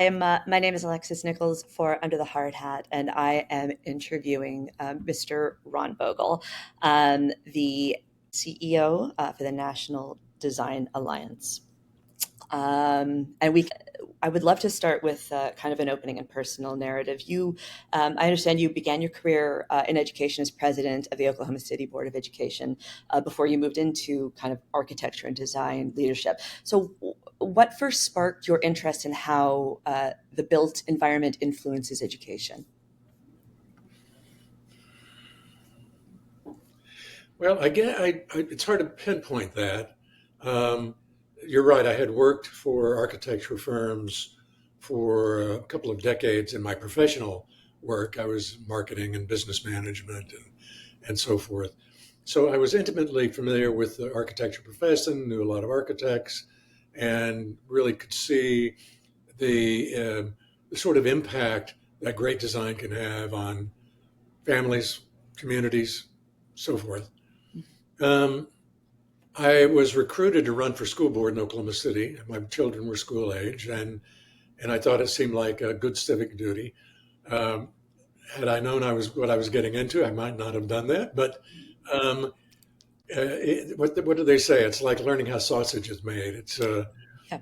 My name is Alexis Nichols for Under the Hard Hat, and I am interviewing Mr. Ron Bogle, the CEO for the National Design Alliance. I would love to start with kind of an opening and personal narrative. I understand you began your career in education as president of the Oklahoma City Board of Education before you moved into kind of architecture and design leadership. So, what first sparked your interest in how the built environment influences education? Well, it's hard to pinpoint that. Um, you're right. I had worked for architecture firms for a couple of decades in my professional work. I was marketing and business management and so forth. So I was intimately familiar with the architecture profession, knew a lot of architects, and really could see the sort of impact that great design can have on families, communities, so forth. Um, I was recruited to run for school board in Oklahoma City. My children were school age, and I thought it seemed like a good civic duty. Um, had I known what I was getting into, I might not have done that. But um, what do they say? It's like learning how sausage is made.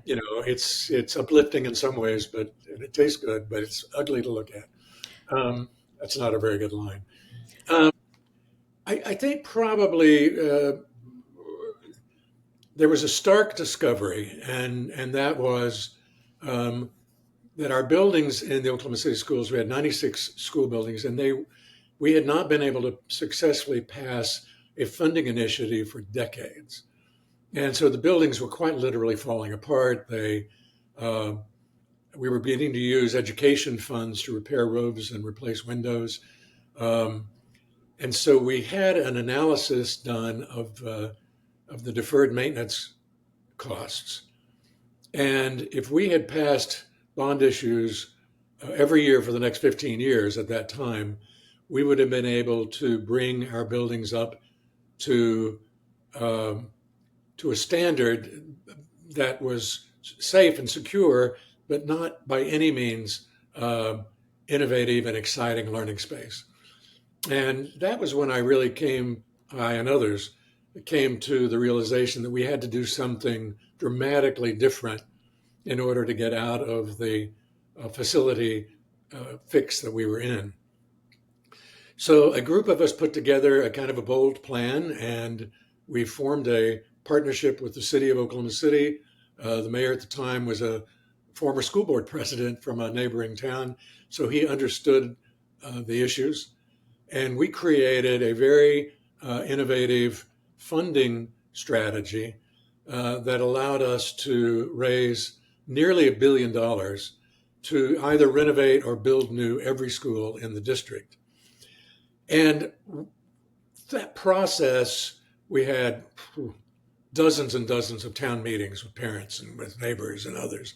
Yeah. It's uplifting in some ways, but and it tastes good, but it's ugly to look at. That's not a very good line. I think probably there was a stark discovery, and that was um, that our buildings in the Oklahoma City schools, we had 96 school buildings, and we had not been able to successfully pass a funding initiative for decades. And so the buildings were quite literally falling apart. Uh, we were beginning to use education funds to repair roofs and replace windows. Um, and so we had an analysis done of the deferred maintenance costs. And if we had passed bond issues every year for the next 15 years at that time, we would have been able to bring our buildings up to um, to a standard that was safe and secure, but not by any means innovative and exciting learning space. And that was when I and others came to the realization that we had to do something dramatically different in order to get out of the facility fix that we were in. So a group of us put together a kind of a bold plan, and we formed a partnership with the city of Oklahoma City. The mayor at the time was a former school board president from a neighboring town, so he understood the issues. And we created a very innovative funding strategy that allowed us to raise nearly $1 billion to either renovate or build new every school in the district. And that process, we had dozens and dozens of town meetings with parents and with neighbors and others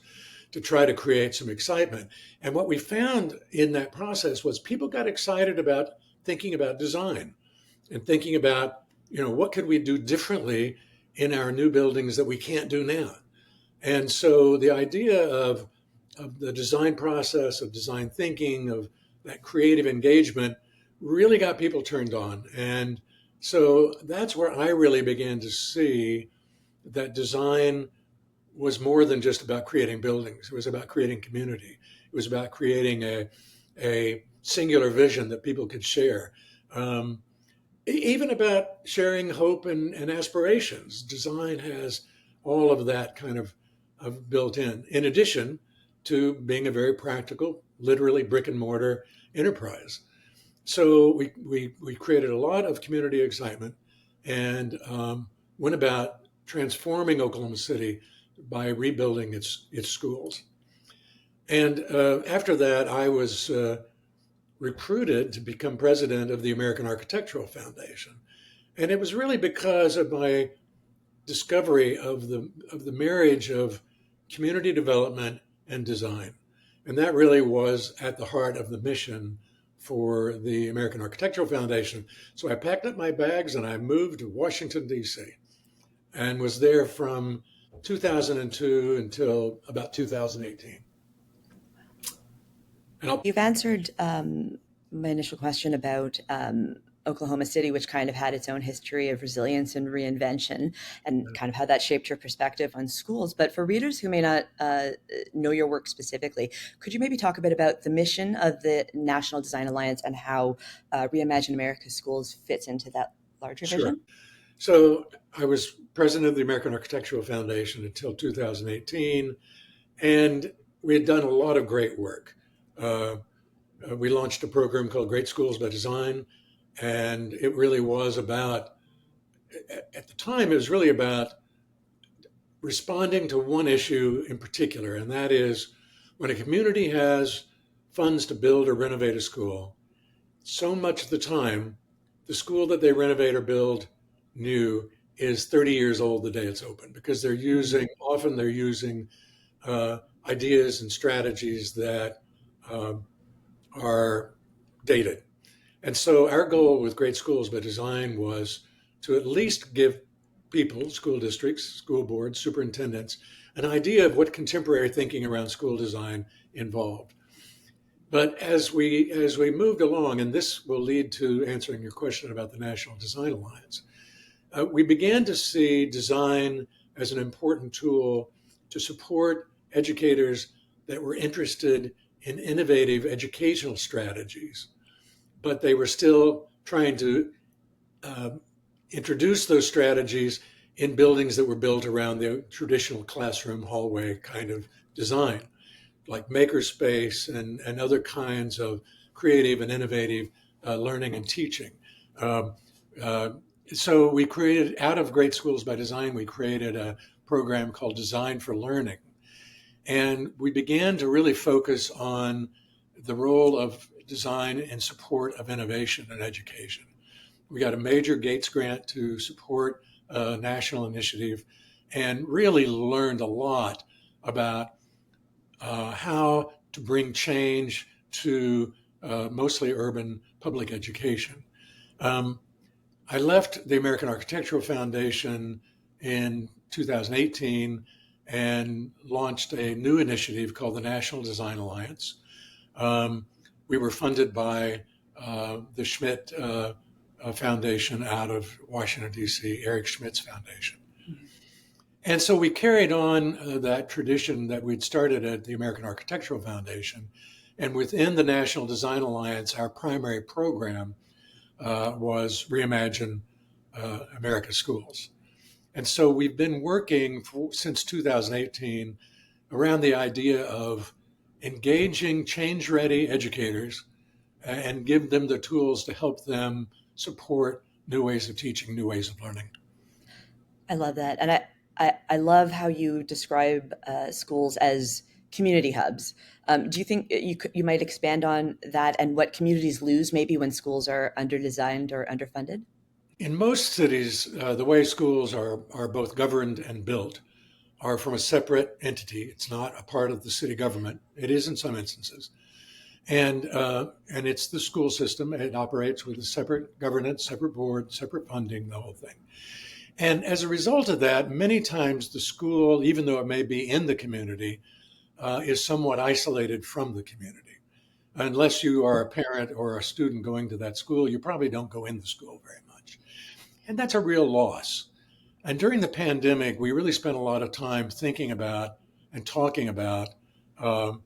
to try to create some excitement. And what we found in that process was people got excited about thinking about design and thinking about, what could we do differently in our new buildings that we can't do now? And so the idea of the design process, of design thinking, of that creative engagement really got people turned on. And so that's where I really began to see that design was more than just about creating buildings. It was about creating community. It was about creating a singular vision that people could share. Even about sharing hope and aspirations. Design has all of that kind of built in addition to being a very practical, literally brick and mortar enterprise. So we created a lot of community excitement and went about transforming Oklahoma City by rebuilding its schools. And after that, I was recruited to become president of the American Architectural Foundation. And it was really because of my discovery of the marriage of community development and design. And that really was at the heart of the mission for the American Architectural Foundation. So I packed up my bags and I moved to Washington, D.C., and was there from 2002 until about 2018. And I'll You've answered my initial question about Oklahoma City, which kind of had its own history of resilience and reinvention, and kind of how that shaped your perspective on schools. But for readers who may not know your work specifically, could you maybe talk a bit about the mission of the National Design Alliance and how Reimagine America Schools fits into that larger Sure. vision? So I was president of the American Architectural Foundation until 2018, and we had done a lot of great work. Uh, we launched a program called Great Schools by Design, and it really was about, at the time, it was really about responding to one issue in particular, and that is when a community has funds to build or renovate a school, so much of the time, the school that they renovate or build new is 30 years old the day it's open because often they're using ideas and strategies that um, are dated. And so our goal with Great Schools by Design was to at least give people, school districts, school boards, superintendents, an idea of what contemporary thinking around school design involved. But as we moved along, and this will lead to answering your question about the National Design Alliance, we began to see design as an important tool to support educators that were interested in innovative educational strategies, but they were still trying to uh, introduce those strategies in buildings that were built around the traditional classroom hallway kind of design, like makerspace and other kinds of creative and innovative learning and teaching. Um, uh, so we created, out of Great Schools by Design, we created a program called Design for Learning. And we began to really focus on the role of design in support of innovation in education. We got a major Gates grant to support a national initiative and really learned a lot about how to bring change to mostly urban public education. Um, I left the American Architectural Foundation in 2018 and launched a new initiative called the National Design Alliance. Um, we were funded by the Schmidt Foundation out of Washington, D.C., Eric Schmidt's foundation. And so we carried on that tradition that we'd started at the American Architectural Foundation. And within the National Design Alliance, our primary program was Reimagine America Schools. And so we've been working since 2018 around the idea of engaging change ready educators and give them the tools to help them support new ways of teaching, new ways of learning. I love that. And I love how you describe schools as community hubs. Do you think you might expand on that and what communities lose maybe when schools are underdesigned or underfunded? In most cities, the way schools are both governed and built are from a separate entity. It's not a part of the city government. It is in some instances. And it's the school system. It operates with a separate governance, separate board, separate funding, the whole thing. And as a result of that, many times the school, even though it may be in the community, is somewhat isolated from the community. Unless you are a parent or a student going to that school, you probably don't go in the school very much. And that's a real loss. And during the pandemic, we really spent a lot of time thinking about and talking about um,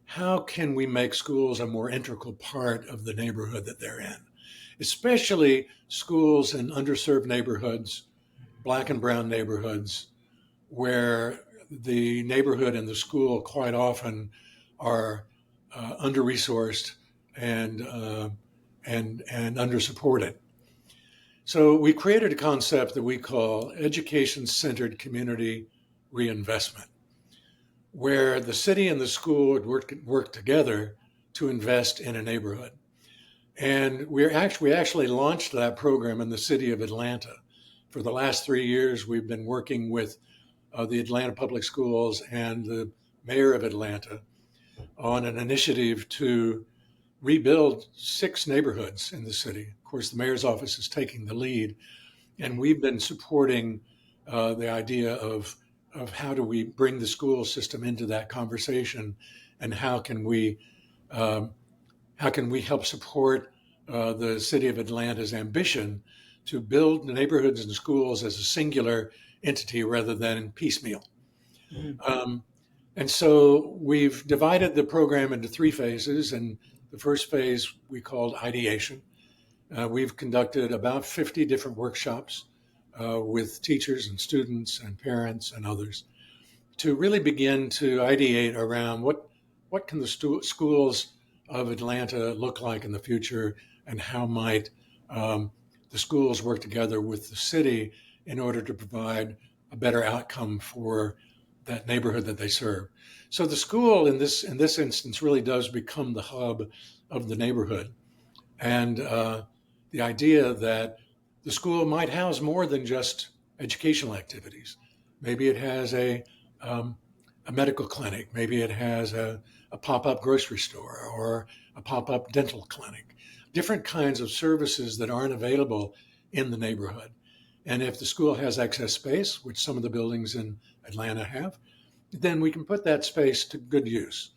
how can we make schools a more integral part of the neighborhood that they're in, especially schools in underserved neighborhoods, Black and brown neighborhoods, where the neighborhood and the school quite often are under-resourced and under-supported. So we created a concept that we call education-centered community reinvestment, where the city and the school would work together to invest in a neighborhood. And we actually launched that program in the city of Atlanta. For the last 3 years, we've been working with the Atlanta Public Schools and the mayor of Atlanta on an initiative to rebuild 6 neighborhoods in the city. Of course, the mayor's office is taking the lead, and we've been supporting the idea of how do we bring the school system into that conversation, and how can we Um, how can we help support the city of Atlanta's ambition to build neighborhoods and schools as a singular entity rather than piecemeal? Mhm. Um, and so we've divided the program into three phases. And the first phase we called ideation. We've conducted about 50 different workshops with teachers and students and parents and others to really begin to ideate around what can the schools of Atlanta look like in the future, and how might um, the schools work together with the city in order to provide a better outcome for that neighborhood that they serve. So the school in this instance really does become the hub of the neighborhood, and the idea that the school might house more than just educational activities. Maybe it has um, a medical clinic. Maybe it has a pop-up grocery store or a pop-up dental clinic. Different kinds of services that aren't available in the neighborhood. And if the school has excess space, which some of the buildings in Atlanta have, then we can put that space to good use.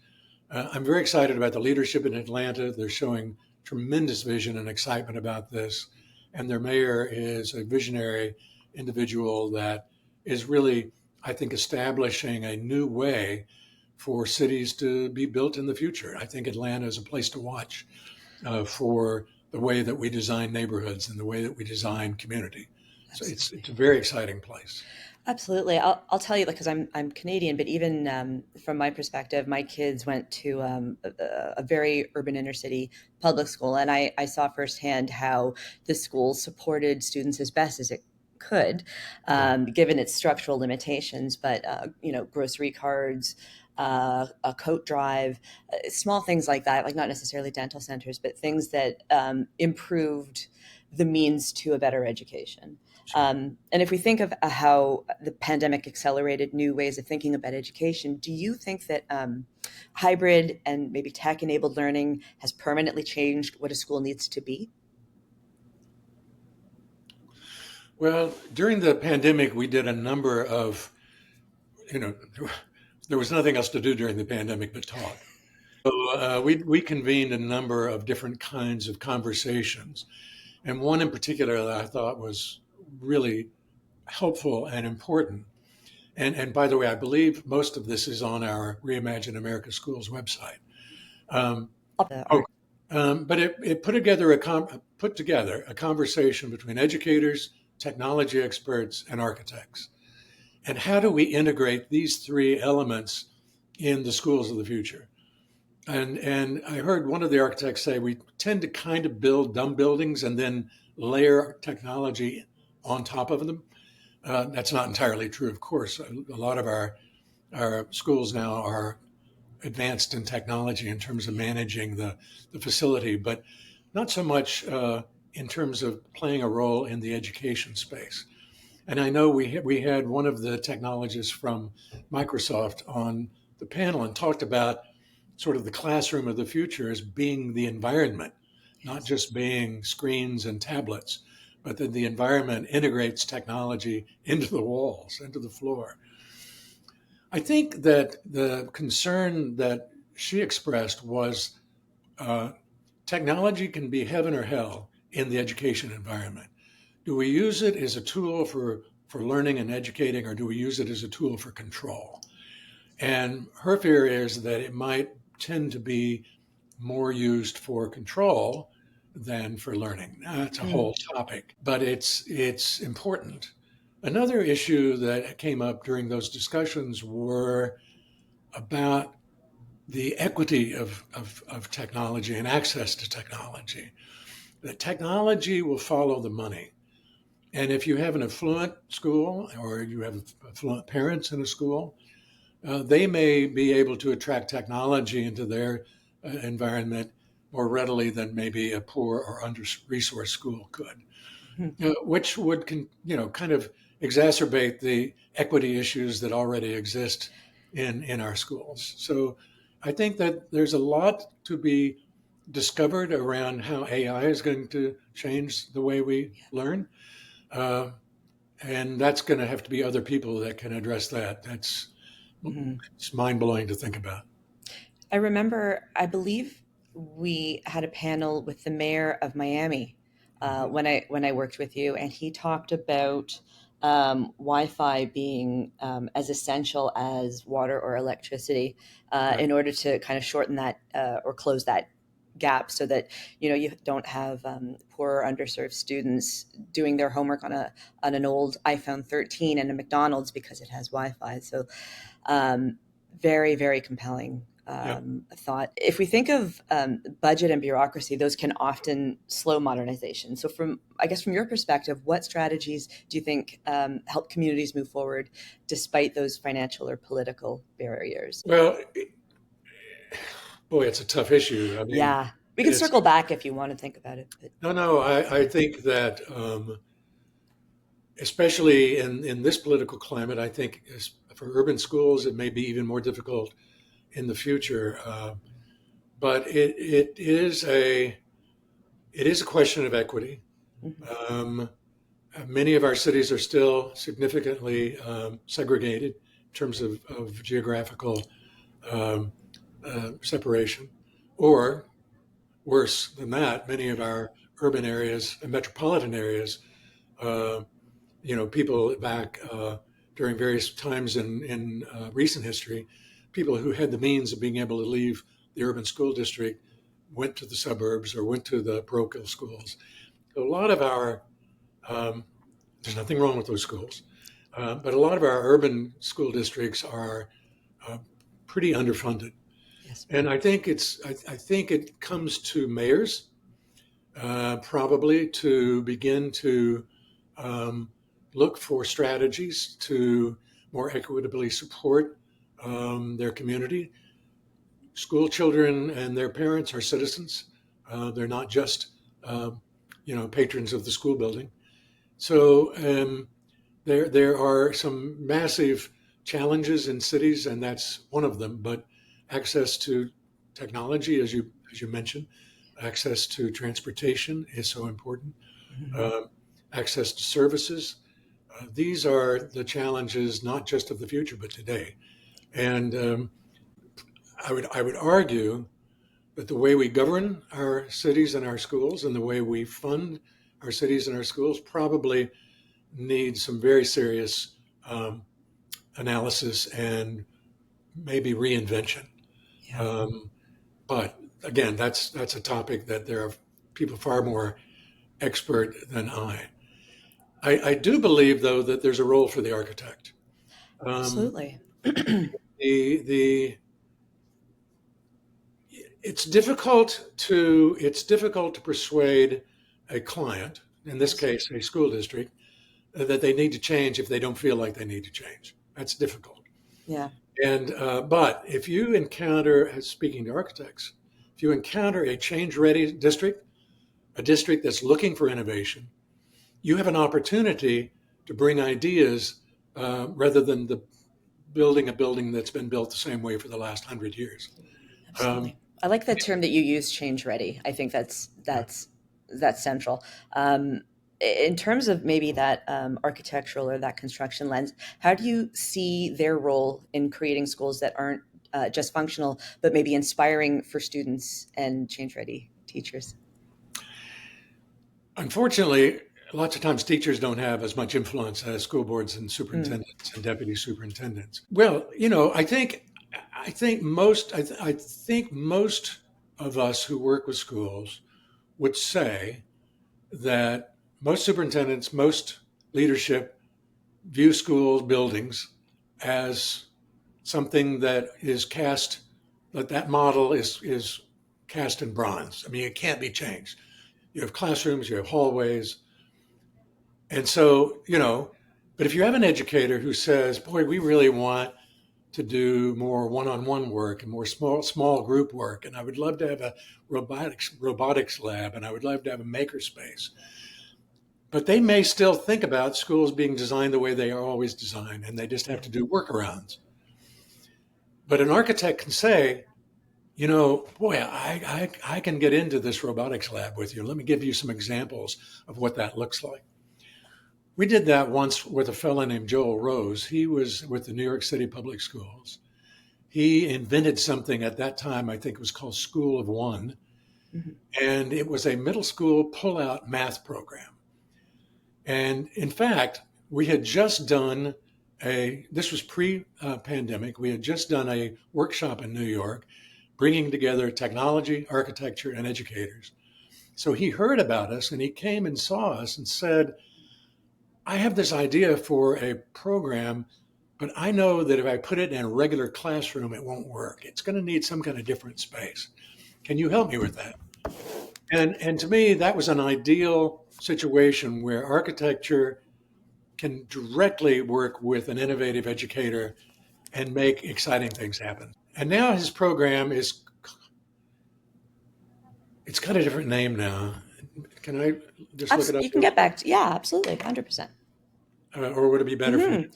I'm very excited about the leadership in Atlanta. They're showing tremendous vision and excitement about this. And their mayor is a visionary individual that is really, I think, establishing a new way for cities to be built in the future. I think Atlanta is a place to watch for the way that we design neighborhoods and the way that we design community. So it's Absolutely. a very exciting place. Absolutely. I'll tell you, because I'm Canadian, but even from my perspective, my kids went to a very urban inner city public school, and I saw firsthand how the school supported students as best as it could, Right. given its structural limitations. But grocery cards, a coat drive, small things like that, like not necessarily dental centers, but things that improved the means to a better education. Sure. And if we think of how the pandemic accelerated new ways of thinking about education, do you think that hybrid and maybe tech enabled learning has permanently changed what a school needs to be? Well, during the pandemic, we did a number of, you know, there was nothing else to do during the pandemic but talk. So we convened a number of different kinds of conversations. And one in particular that I thought was really helpful and important. And by the way, I believe most of this is on our Reimagine America Schools website. Um, The oh, art. but it put together a conversation between educators, technology experts, and architects. And how do we integrate these three elements in the schools of the future? And I heard one of the architects say we tend to kind of build dumb buildings and then layer technology on top of them. That's not entirely true, of course. A lot of our schools now are advanced in technology in terms of managing the facility, but not so much in terms of playing a role in the education space. And I know we had one of the technologists from Microsoft on the panel and talked about sort of the classroom of the future as being the environment, not Yes. just being screens and tablets, but that the environment integrates technology into the walls, into the floor. I think that the concern that she expressed was uh, technology can be heaven or hell in the education environment. Do we use it as a tool for learning and educating, or do we use it as a tool for control? And her fear is that it might tend to be more used for control than for learning. That's a Mm. whole topic, but it's important. Another issue that came up during those discussions were about the equity of technology and access to technology. That technology will follow the money. And if you have an affluent school or you have affluent parents in a school, they may be able to attract technology into their environment more readily than maybe a poor or under-resourced school could, which would kind of exacerbate the equity issues that already exist in our schools. So I think that there's a lot to be discovered around how AI is going to change the way we learn. Uh, and that's going to have to be other people that can address that. That's Mhm. it's mind blowing to think about. I remember, I believe we had a panel with the mayor of Miami Mhm. when I worked with you, and he talked about Wi-Fi being as essential as water or electricity Right. in order to kind of shorten that or close that gap, so that you don't have poor or underserved students doing their homework on an old iPhone 13 and a McDonald's because it has Wi-Fi. So um, very, very compelling Yeah. thought. If we think of budget and bureaucracy, those can often slow modernization. So, I guess, from your perspective, what strategies do you think help communities move forward despite those financial or political barriers? Well, boy, it's a tough issue. I mean, Yeah, we can it's circle back if you want to think about it. But no. I think that especially in this political climate, I think for urban schools, it may be even more difficult in the future. But it is a question of equity. mhm, Um, Many of our cities are still significantly segregated in terms of geographical um, separation, or worse than that, many of our urban areas and metropolitan areas, uh, people back during various times in recent history, people who had the means of being able to leave the urban school district went to the suburbs or went to the parochial schools. So a lot of our um, there's nothing wrong with those schools, but a lot of our urban school districts are uh, pretty underfunded, yes. and I think it comes to mayors probably to begin to um, look for strategies to more equitably support their community. School children and their parents are citizens. They're not just um, patrons of the school building. So there are some massive challenges in cities, and that's one of them. But access to technology, as you mentioned, access to transportation is so important. Mhm. Um, Access to services. These are the challenges not just of the future, but today. And I would argue that the way we govern our cities and our schools, and the way we fund our cities and our schools, probably needs some very serious um, analysis and maybe reinvention. Yeah, Um, but again, that's a topic that there are people far more expert than I. I do believe, though, that there's a role for the architect. Um, absolutely. the it's difficult to persuade a client, in this Yes. case, a school district, that they need to change if they don't feel like they need to change. That's difficult. Yeah. And but if you encounter, as speaking to architects, if you encounter a change-ready district, a district that's looking for innovation, you have an opportunity to bring ideas rather than building a building that's been built the same way for the last 100 years. Um, Absolutely. I like the term that you use, change ready. I think that's central. In terms of maybe that architectural or that construction lens, how do you see their role in creating schools that aren't just functional, but maybe inspiring for students and change ready teachers? Unfortunately, lots of times teachers don't have as much influence as school boards and Mm, superintendents and deputy superintendents. Well, I think most of us who work with schools would say that most superintendents, most leadership view schools buildings as something that is cast that model is cast in bronze. I mean, it can't be changed. You have classrooms, you have hallways, and so but if you have an educator who says, boy, we really want to do more one-on-one work and more small group work, and I would love to have a robotics lab, and I would love to have a maker space, but they may still think about schools being designed the way they are always designed, and they just have yeah. to do workarounds. But an architect can say, boy, I can get into this robotics lab with you. Let me give you some examples of what that looks like. We did that once with a fellow named Joel Rose. He was with the New York City Public Schools. he invented something at that time, I think it was called School of One. Mhm. And it was a middle school pull-out math program. And in fact, we had just done this was pre-pandemic, we had just done a workshop in New York, bringing together technology, architecture, and educators. So he heard about us and he came and saw us and said, I have this idea for a program, but I know that if I put it in a regular classroom, it won't work. It's going to need some kind of different space. Can you help me with that? And to me, that was an ideal situation where architecture can directly work with an innovative educator and make exciting things happen. And now his program it's got a different name now. Can I just look it up You can real get quick? back to, yeah, absolutely, 100%. Or would it be better for me?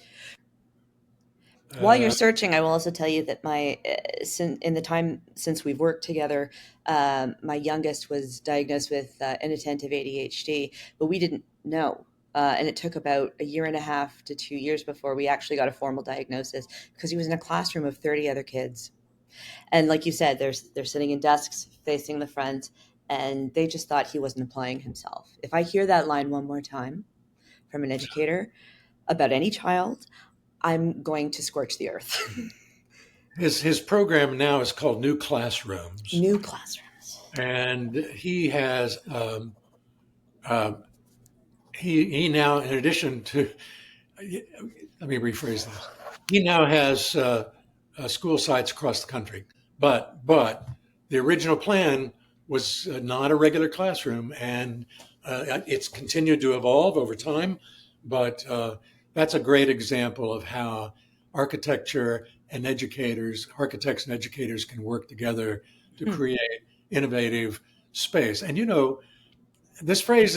Hmm. While you're Uh, searching, I will also tell you that in the time since we've worked together, my youngest was diagnosed with inattentive ADHD, but we didn't know. And it took about a year and a half to 2 years before we actually got a formal diagnosis because he was in a classroom of 30 other kids. And like you said, they're sitting in desks facing the front, and they just thought he wasn't applying himself. If I hear that line one more time from an educator about any child, I'm going to scorch the earth. his program now is called New Classrooms, New classrooms. and he has uh, he now, in addition to, let me rephrase this. He now has school sites across the country, but the original plan was not a regular classroom, and it's continued to evolve over time. But that's a great example of how architects and educators can work together to Hmm. create innovative space. And this phrase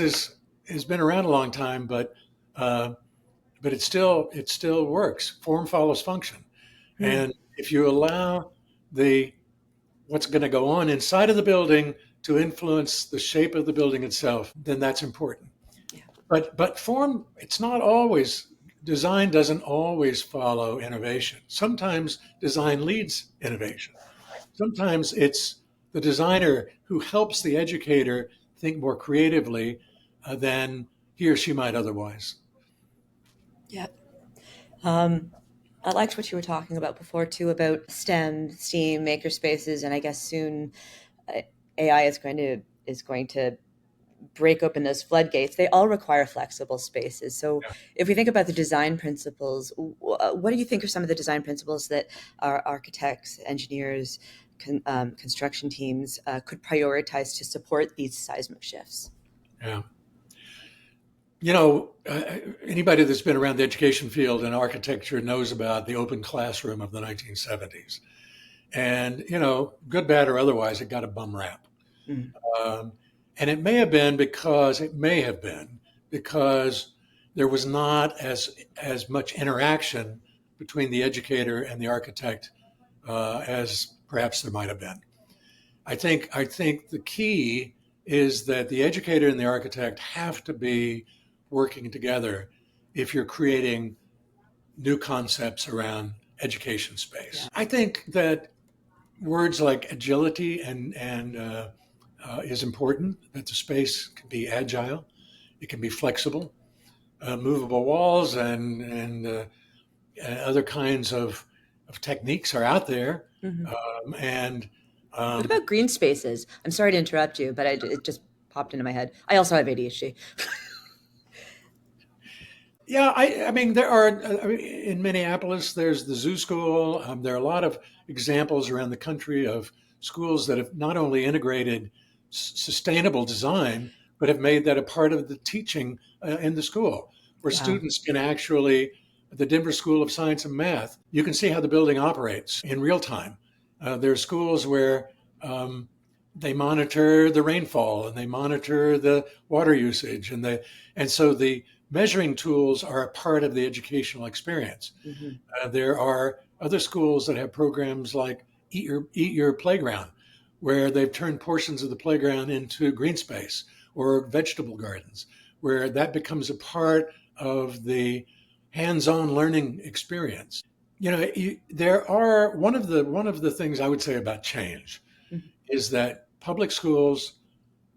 has been around a long time, uh, but it still works. Form follows function, Hmm. and if you allow the what's going to go on inside of the building to influence the shape of the building itself, then that's important. Yeah. But form, it's not always design doesn't always follow innovation. Sometimes design leads innovation. Sometimes it's the designer who helps the educator think more creatively than he or she might otherwise. Yeah. Um, I liked what you were talking about before too about STEM, STEAM, maker spaces, and I guess soon uh, AI is going to break open those floodgates. They all require flexible spaces. So, if we think about the design principles, what do you think are some of the design principles that our architects, engineers, construction teams could prioritize to support these seismic shifts? Yeah. Anybody that's been around the education field and architecture knows about the open classroom of the 1970s. And, good, bad, or otherwise, it got a bum rap. Mm. Um, and it may have been because there was not as much interaction between the educator and the architect as perhaps there might have been. I think the key is that the educator and the architect have to be working together if you're creating new concepts around education Yeah. space. I think that words like agility and is important. That the space can be agile, it can be flexible, movable walls, and other kinds of techniques are out there, Mhm. and What um, about green spaces? I'm sorry to interrupt you, but it just popped into my head. I also have ADHD. Yeah, I mean, there are in Minneapolis. There's the Zoo School. There are a lot of examples around the country of schools that have not only integrated sustainable design, but have made that a part of the teaching in the school, where Wow. students can actually, at the Denver School of Science and Math, you can see how the building operates in real time. There are schools where they monitor the rainfall and they monitor the water usage, and so the measuring tools are a part of the educational experience. Hmm. There are other schools that have programs like Eat Your Playground, where they've turned portions of the playground into green space or vegetable gardens, where that becomes a part of the hands-on learning experience. there are one of the things I would say about change Mhm. is that public schools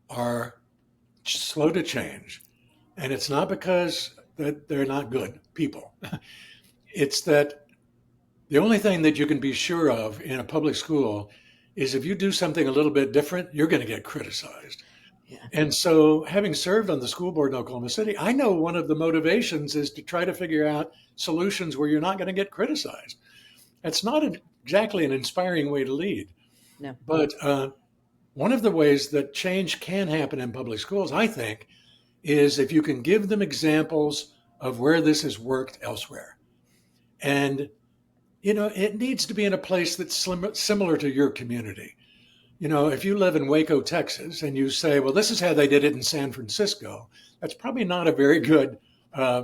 are slow to change, and it's not because that they're not good people. It's that the only thing that you can be sure of in a public school is if you do something a little bit different, you're going to get criticized. Yeah. And so, having served on the school board in Oklahoma City, I know one of the motivations is to try to figure out solutions where you're not going to get criticized. That's not exactly an inspiring way to lead. No. But one of the ways that change can happen in public schools, I think, is if you can give them examples of where this has worked elsewhere. And, it needs to be in a place that's similar to your community. If you live in Waco, Texas, and you say, well, this is how they did it in San Francisco, that's probably not a very good uh,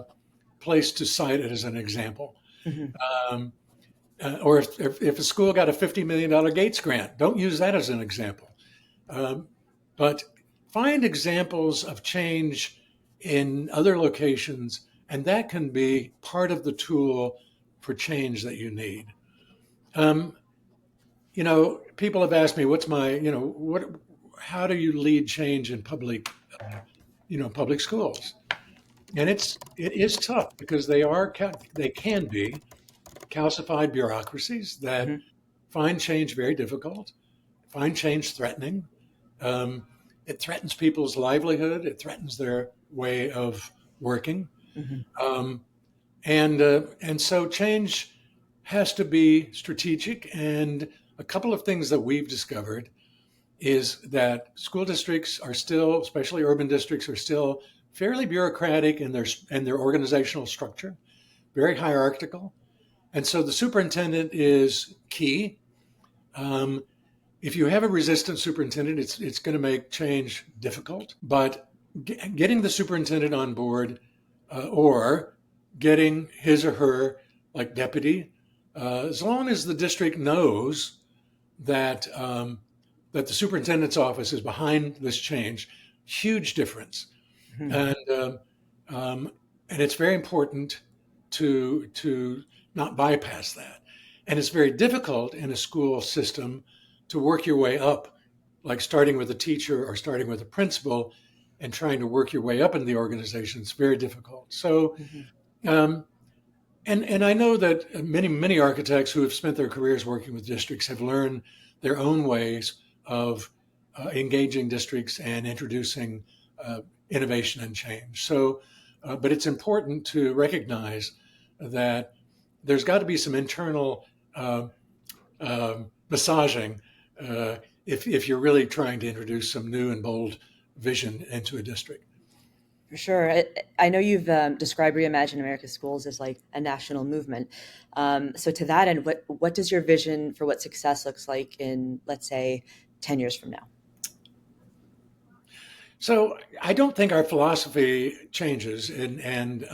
place to cite it as an example. Hmm. Um, or if a school got a $50 million Gates grant, don't use that as an example. Um, but find examples of change in other locations, and that can be part of the tool for change that you need. Um, People have asked me, how do you lead change in public schools? And it is tough because they can be calcified bureaucracies that Hmm. find change very difficult, find change threatening. Um, it threatens people's livelihood. It threatens their way of working. Hmm. Um, and so change has to be strategic. And a couple of things that we've discovered is that school districts are still, especially urban districts, are still fairly bureaucratic in their organizational structure, very hierarchical. And so the superintendent is key. Um, if you have a resistant superintendent, it's going to make change difficult. But getting the superintendent on board, or getting his or her like deputy, as long as the district knows that that the superintendent's office is behind this change, huge difference. Hmm. And um, and it's very important to not bypass that. And it's very difficult in a school system to work your way up, like starting with a teacher or starting with a principal and trying to work your way up in the organization. It's very difficult. So, Hmm. um, and I know that many architects who have spent their careers working with districts have learned their own ways of engaging districts and introducing uh, innovation and change. So, but it's important to recognize that there's got to be some internal uh, massaging uh, if you're really trying to introduce some new and bold vision into a district. For sure. I know you've described Reimagine America Schools as like a national movement. So to that end, what does your vision for what success looks like in, let's say, 10 years from now? So I don't think our philosophy changes, and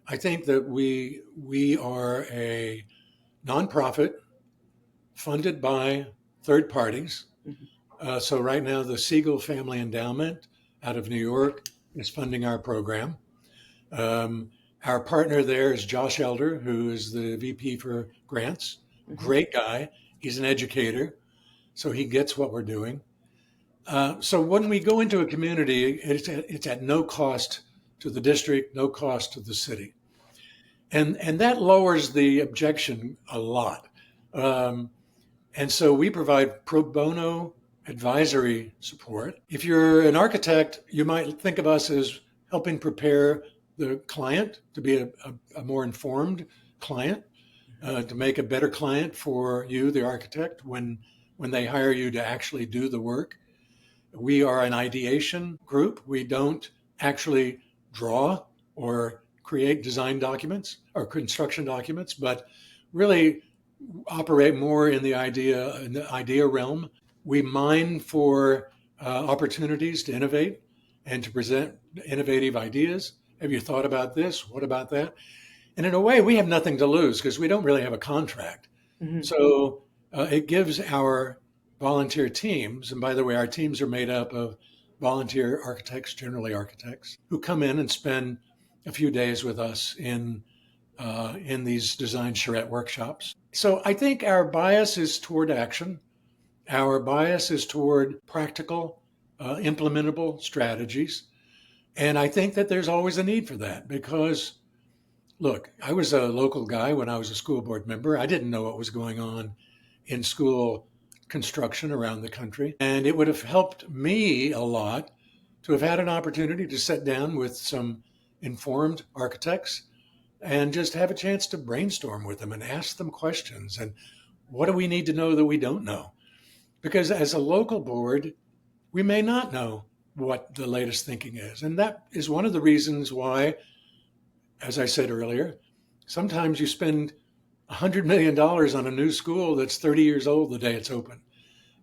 I think that we are a nonprofit funded by third parties. Hmm. So right now, the Siegel Family Endowment out of New York is funding our program. Um, our partner there is Josh Elder, who is the VP for grants. Hmm. Great guy. He's an educator, so he gets what we're doing. So when we go into a community, it's at no cost to the district, no cost to the city, and that lowers the objection a lot. Um, and so we provide pro bono advisory support. If you're an architect, you might think of us as helping prepare the client to be a more informed client, to make a better client for you, the architect, when they hire you to actually do the work. We are an ideation group. We don't actually draw or create design documents or construction documents, but really operate more in the idea realm. We mine for opportunities to innovate and to present innovative ideas. Have you thought about this? What about that? And in a way, we have nothing to lose because we don't really have a contract. Hmm. So it gives our volunteer teams, and by the way, our teams are made up of volunteer architects, generally architects, who come in and spend a few days with us in in these design charrette workshops. So I think our bias is toward action. Our bias is toward practical, implementable strategies. And I think that there's always a need for that because, look, I was a local guy when I was a school board member. I didn't know what was going on in school construction around the country. And it would have helped me a lot to have had an opportunity to sit down with some informed architects and just have a chance to brainstorm with them and ask them questions. And what do we need to know that we don't know? Because as a local board, we may not know what the latest thinking is. And that is one of the reasons why, as I said earlier, sometimes you spend $100 million on a new school that's 30 years old the day it's open,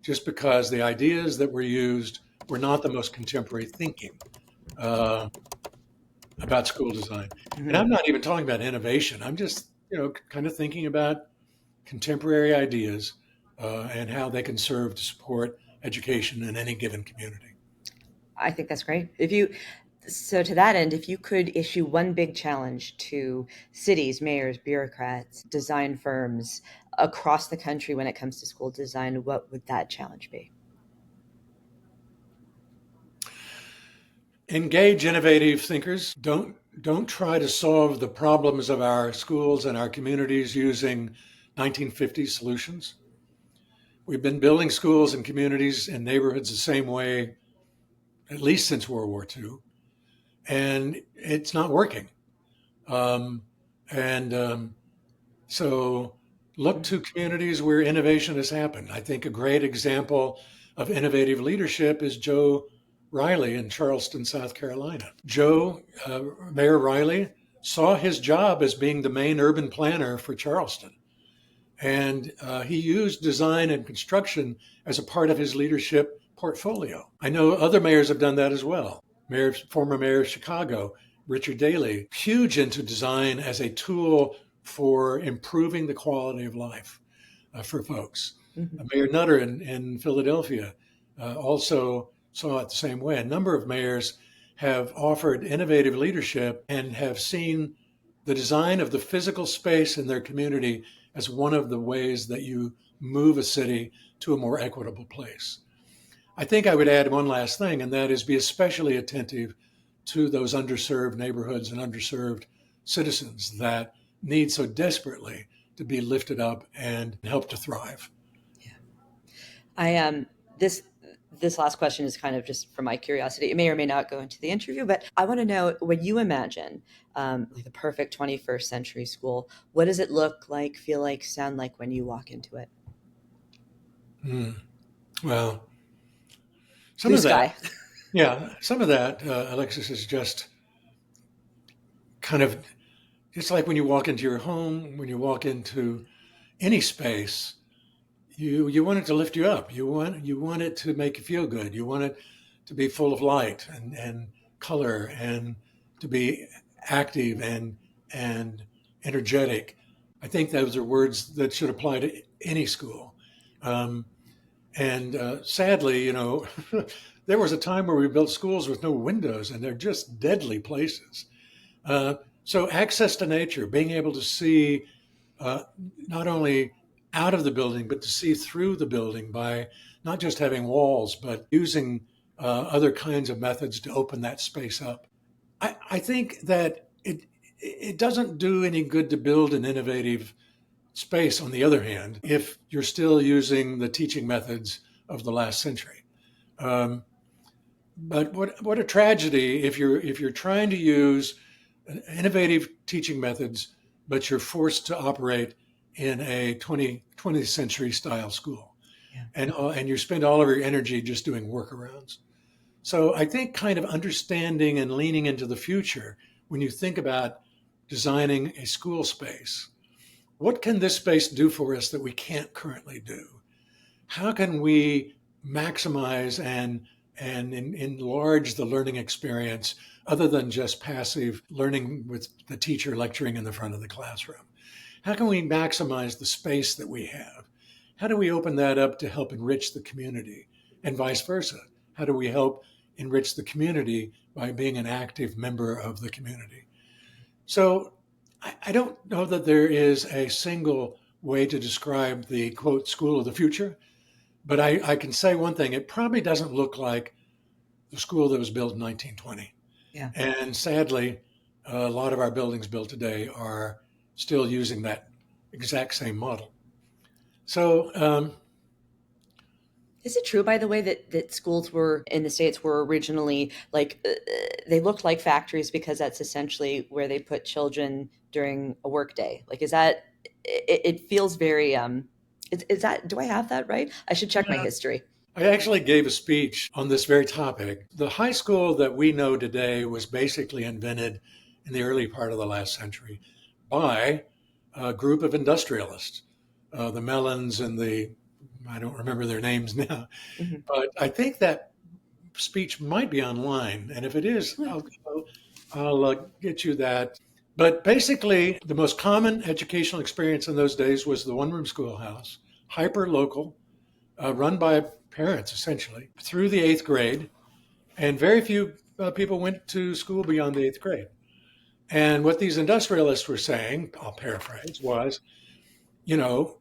just because the ideas that were used were not the most contemporary thinking about school design. And I'm not even talking about innovation. I'm just, kind of thinking about contemporary ideas and how they can serve to support education in any given community. I think that's great. So to that end, if you could issue one big challenge to cities, mayors, bureaucrats, design firms across the country when it comes to school design, what would that challenge be? Engage innovative thinkers. Don't try to solve the problems of our schools and our communities using 1950s solutions. We've been building schools and communities and neighborhoods the same way at least since World War II, and it's not working. Um, and so look to communities where innovation has happened. I think a great example of innovative leadership is Joe Riley in Charleston, South Carolina. Mayor Riley, saw his job as being the main urban planner for Charleston. And he used design and construction as a part of his leadership portfolio. I know other mayors have done that as well. Former mayor of Chicago, Richard Daley, huge into design as a tool for improving the quality of life for folks. Mm-hmm. Mayor Nutter in Philadelphia also saw it the same way. A number of mayors have offered innovative leadership and have seen the design of the physical space in their community as one of the ways that you move a city to a more equitable place. I think I would add one last thing, and that is be especially attentive to those underserved neighborhoods and underserved citizens that need so desperately to be lifted up and help to thrive. Yeah. This last question is kind of just for my curiosity. It may or may not go into the interview, but I want to know, when you imagine like the perfect 21st century school, what does it look like, feel like, sound like when you walk into it? Well, some Blue of that, sky. some of that, Alexis, is just kind of, it's like when you walk into your home, when you walk into any space, you want it to lift you up. You want it to make you feel good. You want it to be full of light and color and to be active and energetic. I think those are words that should apply to any school. And sadly, there was a time where we built schools with no windows, and they're just deadly places. So access to nature, being able to see not only out of the building, but to see through the building by not just having walls, but using other kinds of methods to open that space up. I think that it doesn't do any good to build an innovative space, on the other hand, if you're still using the teaching methods of the last century. But what a tragedy if you're trying to use innovative teaching methods, but you're forced to operate in a 20th century style school, Yeah. and you spend all of your energy just doing workarounds. So I think kind of understanding and leaning into the future when you think about designing a school space. What can this space do for us that we can't currently do? How can we maximize and enlarge the learning experience other than just passive learning with the teacher lecturing in the front of the classroom? How can we maximize the space that we have? How do we open that up to help enrich the community, and vice versa? How do we help enrich the community by being an active member of the community? So I don't know that there is a single way to describe the quote school of the future, but I can say one thing. It probably doesn't look like the school that was built in 1920. Yeah. And sadly, a lot of our buildings built today are still using that exact same model. So, Is it true, by the way, that schools were in the States were originally like they looked like factories because that's essentially where they put children during a work day? Like, is that it feels very is that do I have that right? I should check my yeah, history. I actually gave a speech on this very topic. The high school that we know today was basically invented in the early part of the last century by a group of industrialists, the Mellons and the, I don't remember their names now, Hmm. but I think that speech might be online. And if it is, I'll get you that. But basically, the most common educational experience in those days was the one room schoolhouse, hyper local, run by parents essentially through the eighth grade. And very few people went to school beyond the eighth grade. And what these industrialists were saying, I'll paraphrase, was, you know,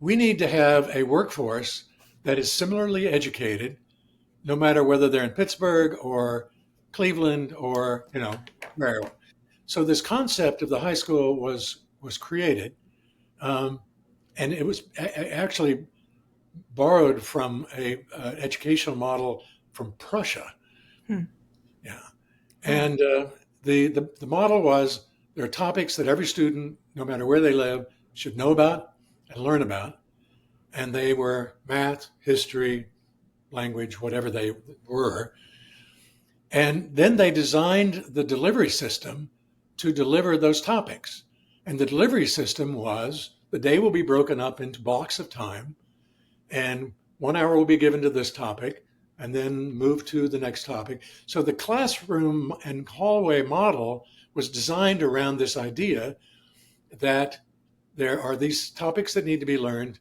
we need to have a workforce that is similarly educated, no matter whether they're in Pittsburgh or Cleveland or, where. So this concept of the high school was created, um, and it was actually borrowed from a educational model from Prussia. Hmm. Yeah, Oh, and the model was there are topics that every student, no matter where they live, should know about and learn about, and they were math, history, language, whatever they were. And then they designed the delivery system to deliver those topics. And the delivery system was the day will be broken up into blocks of time, and 1 hour will be given to this topic, and then move to the next topic. So the classroom and hallway model was designed around this idea that there are these topics that need to be learned.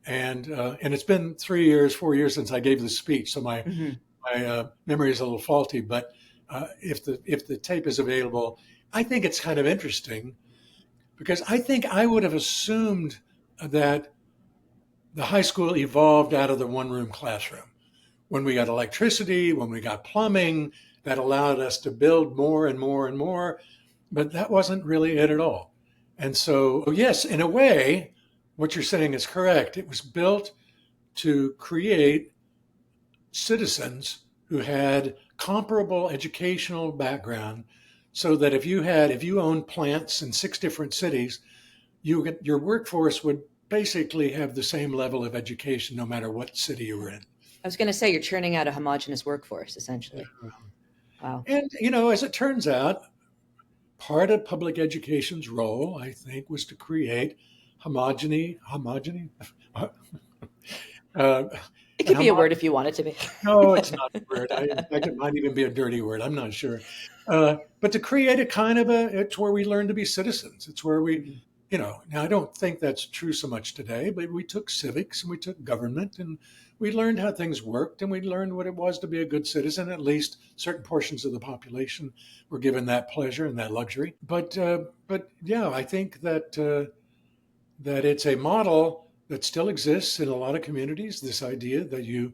And it's been 3 years, 4 years since I gave this speech, so hmm. my memory is a little faulty, but if the tape is available, I think it's kind of interesting because I think I would have assumed that the high school evolved out of the one room classroom. When we got electricity, when we got plumbing, that allowed us to build more and more and more, but that wasn't really it at all. And so, yes, in a way, what you're saying is correct. It was built to create citizens who had comparable educational background so that if you owned plants in 6 different cities, your workforce would basically have the same level of education no matter what city you were in. I was going to say you're churning out a homogenous workforce essentially. Wow. And as it turns out, part of public education's role, I think, was to create homogeny, uh, It and could be a word if you want it to be. no, it's not a word. In fact, it might even be a dirty word. I'm not sure. But to create a kind of it's where we learn to be citizens. It's where Mhm. now I don't think that's true so much today, but we took civics and we took government and we learned how things worked and we learned what it was to be a good citizen. At least certain portions of the population were given that pleasure and that luxury. But yeah, I think that it's a model that still exists in a lot of communities. This idea that you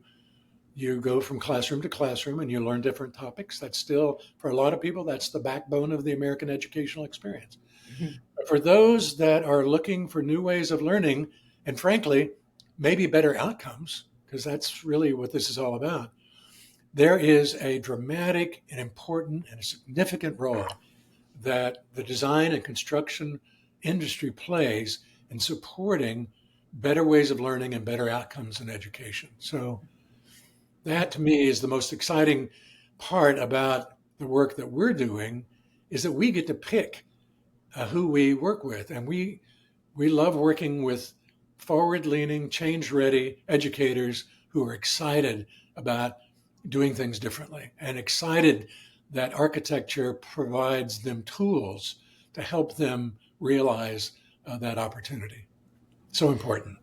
go from classroom to classroom and you learn different topics. That's still, for a lot of people, that's the backbone of the American educational experience. Mhm. But for those that are looking for new ways of learning, and frankly, maybe better outcomes, because that's really what this is all about, there is a dramatic and important and a significant role that the design and construction industry plays in supporting better ways of learning and better outcomes in education. So that to me is the most exciting part about the work that we're doing is that we get to pick who we work with, and we love working with forward-leaning, change-ready educators who are excited about doing things differently and excited that architecture provides them tools to help them realize that opportunity. So important.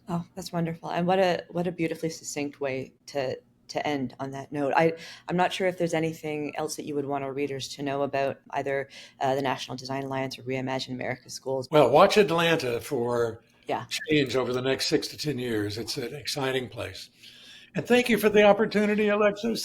Oh, that's wonderful. And what a beautifully succinct way to to end on that note. I'm not sure if there's anything else that you would want our readers to know about either the National Design Alliance or Reimagine America Schools. Well, watch Atlanta for Yeah. change over the next 6 to 10 years. It's an exciting place. And thank you for the opportunity, Alexis.